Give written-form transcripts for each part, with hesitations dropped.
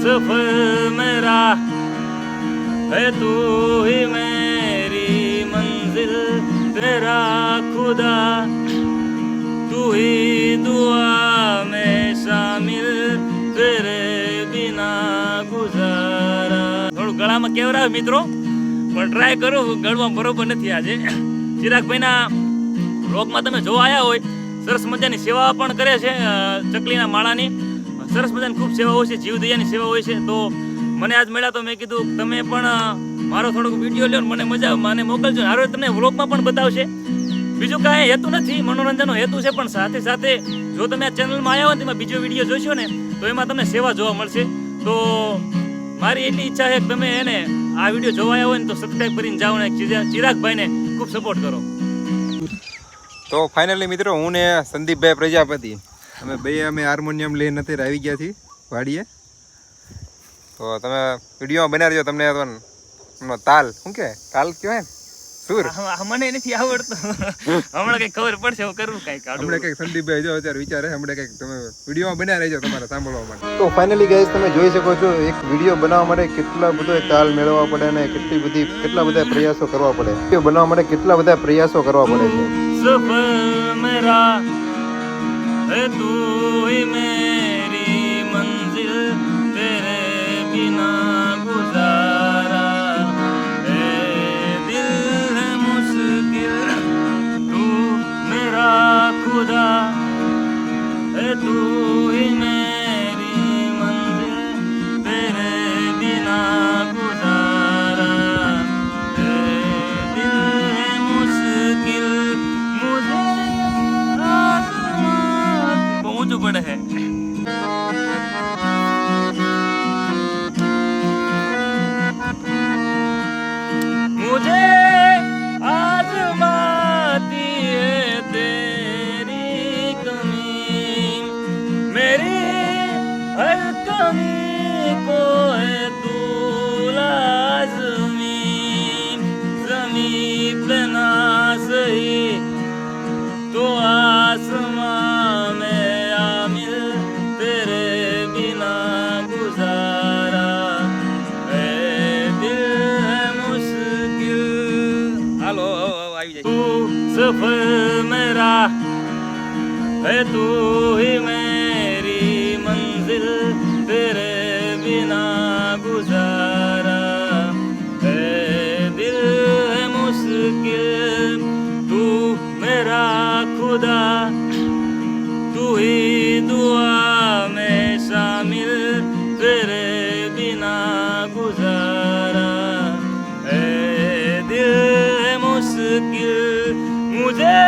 सफर मेरा है तू ही मेरी मंजिल तेरा खुदा तू ही दुआ में शामिल तेरे बिना गुजारा। થોડું ગળામાં કેવરાવે મિત્રો, પણ ટ્રાય કરો, ગળવામાં બરોબર નથી આજે. ચિરાગભાઈના વ્લોગમાં તમે જોવા આવ્યા હોય, સરસ મજાની સેવા પણ કરે છે, ચકલીના માળાની સરસ મજાની ખૂબ સેવા હોય છે, જીવદયાની સેવા હોય છે. તો મને આજ મળ્યા તો મેં કીધું તમે પણ મારો થોડોક વિડીયો લ્યો, મને મજા મને મોકલજો. હારો તમને વ્લોગમાં પણ બતાવશે. બીજું કાંઈ હેતુ નથી, મનોરંજનનો હેતુ છે, પણ સાથે સાથે જો તમે આ ચેનલમાં આવ્યા હોય ને, તેમાં બીજો વિડીયો જોશો ને તો એમાં તમને સેવા જોવા મળશે. તો મારી એટલી ઈચ્છા છે કે તમે એને આ વિડીયો જોવા આવ્યા હોય ને તો સબસ્ક્રાઈબ કરીને જાઓ ને ચિરાગભાઈને ખૂબ સપોર્ટ કરો. તો ફાઇનલી મિત્રો, હું ને સંદીપભાઈ પ્રજાપતિ અમે હાર્મોનિયમ લઈને અત્યારે આવી ગયા છીએ વાડીએ. તો તમે વિડીયોમાં બનાવજો, તમને તાલ શું કે તાલ કહેવાય ને, સુર મને નથી આવડતું. હમણાં કઈ ખબર પડશે હું કરું કઈક. હમણાં કઈક સંદીપભાઈ જો અત્યારે વિચારે, હમણાં કઈક તમે વિડીયોમાં બનાવી રહેજો તમારે સાંભળવા માટે. તો ફાઇનલી ગાઈસ, તમે જોઈ શકો છો એક વિડીયો બનાવવા માટે કેટલા બધો તાલ મેળવવા પડે અને કેટલા બધા પ્રયાસો કરવા પડે. વિડીયો બનાવવા માટે કેટલા બધા પ્રયાસો કરવા પડે છે. सफर मेरा है तू ही मेरी मंजिल तेरे बिना गुजारा ए दिल है मुश्किल तू मेरा खुदा है तू ही मेरी मंजिल तेरे बिना गुजारा ए दिल है मुश्किल ऊंचू पड़े है. मुझे आजमाती है तेरी कमी मेरी हर कमी को है तू लाज़मी ज़मीं पे ना सही तो आसमां में आमिल तेरे बिना गुजारा ए दिल है मुश्किल. हालो આવી જાય. तू सफर मेरा है तू ही मेरी मंजिल तेरे बिना गुजारा ए दिल है मुश्किल तू मेरा खुदा तू ही दुआ में शामिल तेरे बिना गुजारा ए दिल है मुश्किल मुझे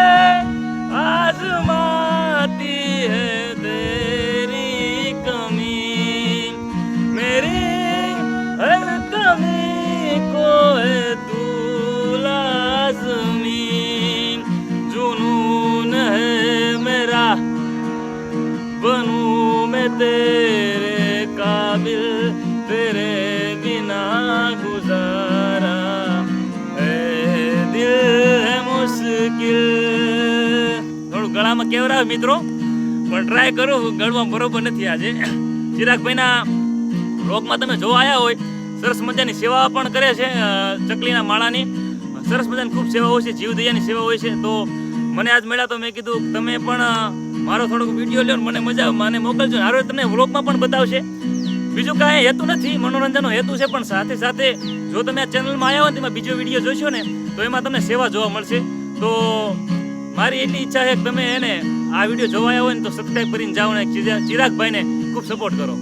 आजमाती है तेरी कमी मेरी हर कमी को है तू लाज़मी जुनून है मेरा बनूं मैं तेरे काबिल तेरे बिना गुजारा ए दिल है मुश्किल. થોડું ગળામાં કેવરાવે મિત્રો, પણ ટ્રાય કરો, ગળવામાં બરોબર નથી આજે. ચિરાગભાઈના વ્લોગમાં તમે જોવા આવ્યા હોય, સરસ મજાની સેવા પણ કરે છે, ચકલીના માળાની સરસ મજાની ખૂબ સેવા હોય છે, જીવદયાની સેવા હોય છે. તો મને આજ મળ્યા તો મેં કીધું તમે પણ મારો થોડોક વિડીયો લ્યો, મને મને મોકલજો. હારો તમને વ્લોગમાં પણ બતાવશે. બીજું કાંઈ હેતુ નથી, મનોરંજનનો હેતુ છે, પણ સાથે સાથે જો તમે આ ચેનલમાં આવ્યા હોય તેમાં બીજો વિડીયો જોશો ને તો એમાં તમને સેવા જોવા મળશે. તો મારી એટલી ઈચ્છા છે કે તમે એને આ વિડીયો જોવા આવ્યા હોય ને તો સબસ્ક્રાઈબ કરીને જાઓ ને ચિરાગભાઈને ખૂબ સપોર્ટ કરો.